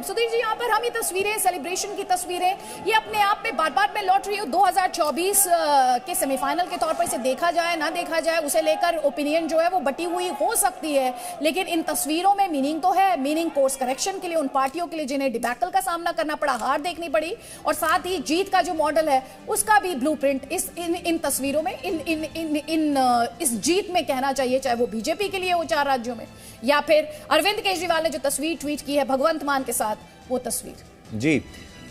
सुधीर जी, यहाँ पर हम ये तस्वीरें, सेलिब्रेशन की तस्वीरें, ये अपने आप में बार बार मैं लौट रही हूँ 2024 के सेमीफाइनल के तौर पर इसे देखा जाए ना देखा जाए, उसे लेकर ओपिनियन जो है वो बटी हुई हो सकती है, लेकिन इन तस्वीरों में मीनिंग तो है। मीनिंग कोर्स करेक्शन के लिए उन पार्टियों के लिए जिन्हें डिबैकल का सामना करना पड़ा, हार देखनी पड़ी, और साथ ही जीत का जो मॉडल है उसका भी ब्लूप्रिंट इन तस्वीरों में, इस जीत में कहना चाहिए, चाहे वो बीजेपी के लिए हो 4 राज्यों में, या फिर अरविंद केजरीवाल ने जो तस्वीर ट्वीट की है भगवंत मान के साथ, वो तस्वीर। जी,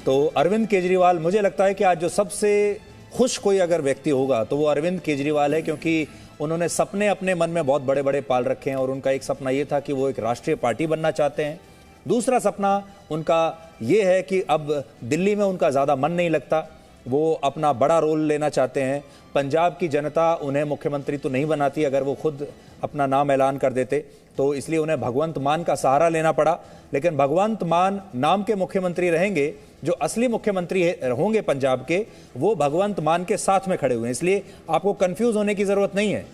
तो अरविंद केजरीवाल, मुझे लगता है कि आज जो सबसे खुश कोई अगर व्यक्ति होगा तो वो अरविंद केजरीवाल है, क्योंकि उन्होंने सपने अपने मन में बहुत बड़े बड़े पाल रखे हैं। और उनका एक सपना ये था कि वो एक राष्ट्रीय पार्टी बनना चाहते हैं। दूसरा सपना उनका ये है कि अब दिल्ली में उनका ज़्यादा मन नहीं लगता, वो अपना बड़ा रोल लेना चाहते हैं। पंजाब की जनता उन्हें मुख्यमंत्री तो नहीं बनाती, अगर वो खुद अपना नाम ऐलान कर देते, तो इसलिए उन्हें भगवंत मान का सहारा लेना पड़ा। लेकिन भगवंत मान नाम के मुख्यमंत्री रहेंगे, जो असली मुख्यमंत्री होंगे पंजाब के, वो भगवंत मान के साथ में खड़े हुए हैं। इसलिए आपको कंफ्यूज होने की जरूरत नहीं है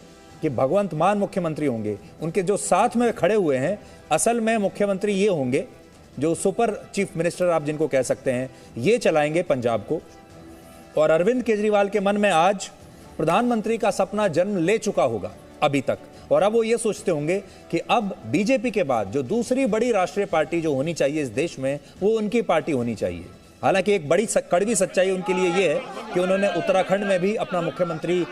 कि भगवंत मान मुख्यमंत्री होंगे। उनके जो साथ में खड़े हुए हैं असल में मुख्यमंत्री ये होंगे, जो सुपर चीफ मिनिस्टर आप जिनको कह सकते हैं, ये चलाएंगे पंजाब को। और अरविंद केजरीवाल के मन में आज प्रधानमंत्री का सपना जन्म ले चुका होगा अभी तक, और अब वो ये सोचते होंगे कि अब बीजेपी के बाद जो दूसरी बड़ी राष्ट्रीय पार्टी जो होनी चाहिए इस देश में, वो उनकी पार्टी होनी चाहिए। हालांकि एक बड़ी कड़वी सच्चाई उनके लिए ये है कि उन्होंने उत्तराखंड में भी अपना मुख्यमंत्री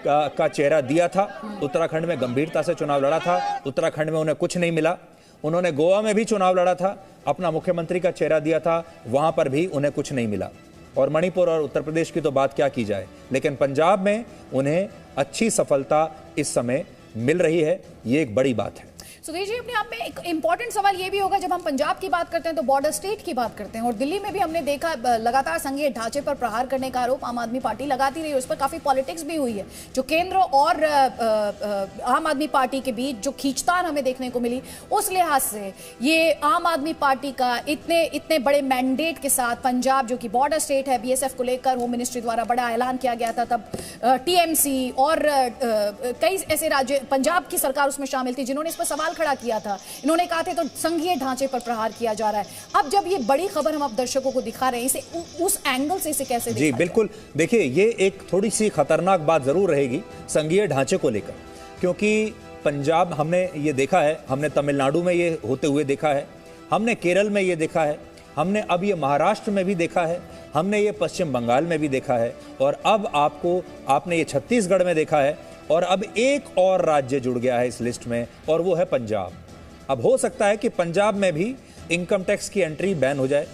का चेहरा दिया था। उत्तराखंड में गंभीरता से चुनाव लड़ा था, उत्तराखंड में उन्हें कुछ नहीं मिला। उन्होंने गोवा में भी चुनाव लड़ा था, अपना मुख्यमंत्री का चेहरा दिया था, वहां पर भी उन्हें कुछ नहीं मिला। और मणिपुर और उत्तर प्रदेश की तो बात क्या की जाए, लेकिन पंजाब में उन्हें अच्छी सफलता इस समय मिल रही है, ये एक बड़ी बात है। सुधीर जी, अपने आप में एक इंपॉर्टेंट सवाल ये भी होगा, जब हम पंजाब की बात करते हैं तो बॉर्डर स्टेट की बात करते हैं, और दिल्ली में भी हमने देखा लगातार संघीय ढांचे पर प्रहार करने का आरोप आम आदमी पार्टी लगाती रही, उस पर काफी पॉलिटिक्स भी हुई है। जो केंद्र और आम आदमी पार्टी के बीच जो खींचतान हमें देखने को मिली, उस लिहाज से ये आम आदमी पार्टी का इतने बड़े मैंडेट के साथ पंजाब, जो कि बॉर्डर स्टेट है, BSF को लेकर होम मिनिस्ट्री द्वारा बड़ा ऐलान किया गया था, तब TMC और कई ऐसे राज्य, पंजाब की सरकार उसमें शामिल थी, जिन्होंने इस पर सवाल खड़ा किया था। इन्होंने कहा था तो संघीय ढांचे पर प्रहार किया जा रहा है। अब जब ये बड़ी खबर हम अब दर्शकों को दिखा रहे हैं, इसे उस एंगल से इसे कैसे देखा? जी बिल्कुल, देखिए ये एक थोड़ी सी खतरनाक बात जरूर रहेगी संघीय ढांचे को लेकर, क्योंकि पंजाब हमने ये देखा है, हमने तमिलनाडु में ये होते हुए देखा है, हमने केरल में ये देखा है, हमने अब ये महाराष्ट्र में भी देखा है, हमने ये पश्चिम बंगाल में भी देखा है, और अब आपने ये छत्तीसगढ़ में देखा है, और अब एक और राज्य जुड़ गया है इस लिस्ट में, और वो है पंजाब। अब हो सकता है कि पंजाब में भी इनकम टैक्स की एंट्री बैन हो जाए,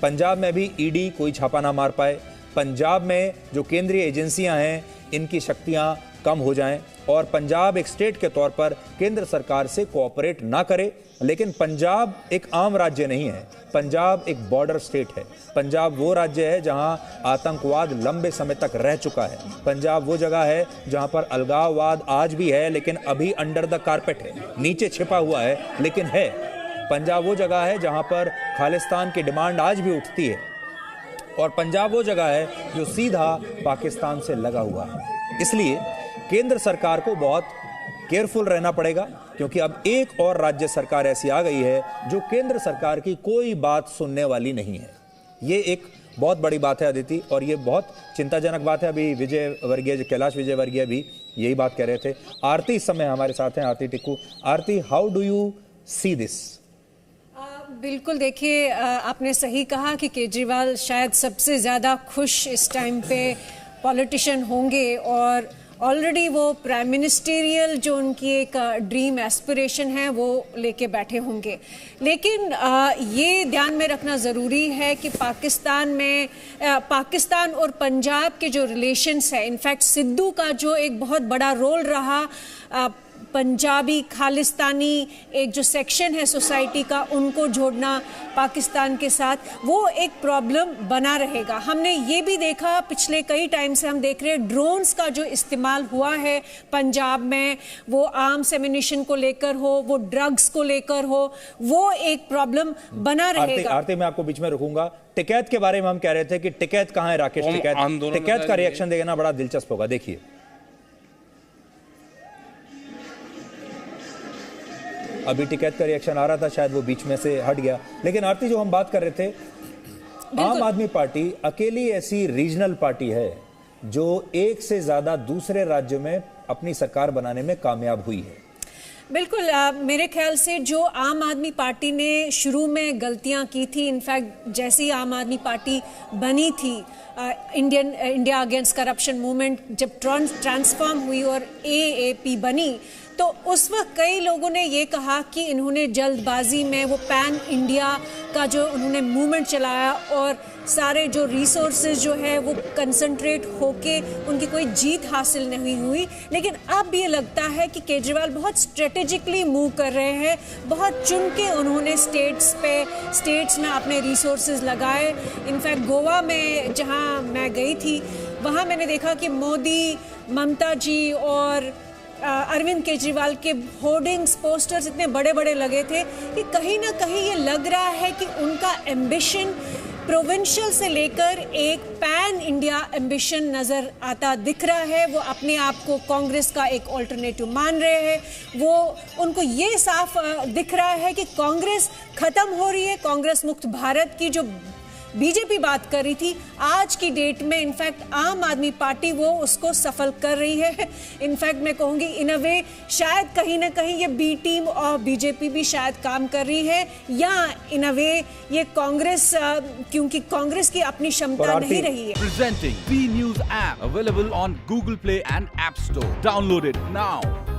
पंजाब में भी ईडी कोई छापा ना मार पाए, पंजाब में जो केंद्रीय एजेंसियां हैं इनकी शक्तियां कम हो जाएं, और पंजाब एक स्टेट के तौर पर केंद्र सरकार से कोऑपरेट ना करे। लेकिन पंजाब एक आम राज्य नहीं है, पंजाब एक बॉर्डर स्टेट है। पंजाब वो राज्य है जहां आतंकवाद लंबे समय तक रह चुका है। पंजाब वो जगह है जहां पर अलगाववाद आज भी है, लेकिन अभी अंडर द कारपेट है, नीचे छिपा हुआ है, लेकिन है। पंजाब वो जगह है जहां पर खालिस्तान की डिमांड आज भी उठती है, और पंजाब वो जगह है जो सीधा पाकिस्तान से लगा हुआ है। इसलिए केंद्र सरकार को बहुत केयरफुल रहना पड़ेगा, क्योंकि अब एक और राज्य सरकार ऐसी आ गई है जो केंद्र सरकार की कोई बात सुनने वाली नहीं है। ये एक बहुत बड़ी बात है अदिति, और ये बहुत चिंताजनक बात है। अभी कैलाश विजयवर्गीय भी यही बात कह रहे थे। आरती इस समय हमारे साथ हैं, Aarti Tikku. Aarti, how do you see this? बिल्कुल, देखिए आपने सही कहा कि केजरीवाल शायद सबसे ज़्यादा खुश इस टाइम पे पॉलिटिशियन होंगे, और ऑलरेडी वो प्राइम मिनिस्टेरियल जो उनकी एक ड्रीम एस्पिरेशन है वो लेके बैठे होंगे। लेकिन ये ध्यान में रखना ज़रूरी है कि पाकिस्तान और पंजाब के जो रिलेशंस है, इनफैक्ट सिद्धू का जो एक बहुत बड़ा रोल रहा पंजाबी खालिस्तानी एक जो सेक्शन है सोसाइटी का, उनको जोड़ना पाकिस्तान के साथ, वो एक प्रॉब्लम बना रहेगा। हमने ये भी देखा पिछले कई टाइम से, हम देख रहे हैं ड्रोन्स का जो इस्तेमाल हुआ है पंजाब में, वो आर्म्स एम्युनिशन को लेकर हो, वो ड्रग्स को लेकर हो, वो एक प्रॉब्लम बना रहेगा। आरती, मैं आपको बीच में रुकूंगा। टिकैत के बारे में हम कह रहे थे कि टिकैत कहाँ है राकेश टिकैत? टिकैत का रिएक्शन देखना बड़ा दिलचस्प होगा, देखिए। अभी टिकैत का रिएक्शन आ रहा था, शायद वो बीच में से हट गया। लेकिन आरती, जो हम बात कर रहे थे, आम आदमी पार्टी अकेली ऐसी रीजनल पार्टी है जो एक से ज्यादा दूसरे राज्यों में अपनी सरकार बनाने में कामयाब हुई है। बिल्कुल, मेरे ख्याल से जो आम आदमी पार्टी ने शुरू में गलतियां की थी, इनफैक्ट जैसी आम आदमी पार्टी बनी थी, इंडिया अगेंस्ट करप्शन मूवमेंट जब ट्रांसफॉर्म हुई और AAP बनी, तो उस वक्त कई लोगों ने ये कहा कि इन्होंने जल्दबाजी में वो पैन इंडिया का जो उन्होंने मूवमेंट चलाया और सारे जो रिसोर्सेज जो है वो कंसंट्रेट होके उनकी कोई जीत हासिल नहीं हुई। लेकिन अब ये लगता है कि केजरीवाल बहुत स्ट्रेटेजिकली मूव कर रहे हैं, बहुत चुन के उन्होंने स्टेट्स में अपने रिसोर्सेज लगाए। इनफैक्ट गोवा में जहां मैं गई थी, वहां मैंने देखा कि मोदी, ममता जी और अरविंद केजरीवाल के होर्डिंग्स, पोस्टर्स इतने बड़े बड़े लगे थे कि कहीं ना कहीं ये लग रहा है कि उनका एम्बिशन प्रोविंशियल से लेकर एक पैन इंडिया एम्बिशन नजर आता दिख रहा है। वो अपने आप को कांग्रेस का एक ऑल्टरनेटिव मान रहे हैं। वो उनको ये साफ दिख रहा है कि कांग्रेस खत्म हो रही है। कांग्रेस मुक्त भारत की जो बीजेपी बात कर रही थी, आज की डेट में इनफैक्ट आम आदमी पार्टी वो उसको सफल कर रही है। इनफैक्ट मैं कहूँगी इन अ वे शायद कहीं ना कहीं ये बी टीम और बीजेपी भी शायद काम कर रही है, या इन अ वे ये कांग्रेस, क्योंकि कांग्रेस की अपनी क्षमता नहीं रही है। Presenting B News app available on Google Play and App Store. Download it now.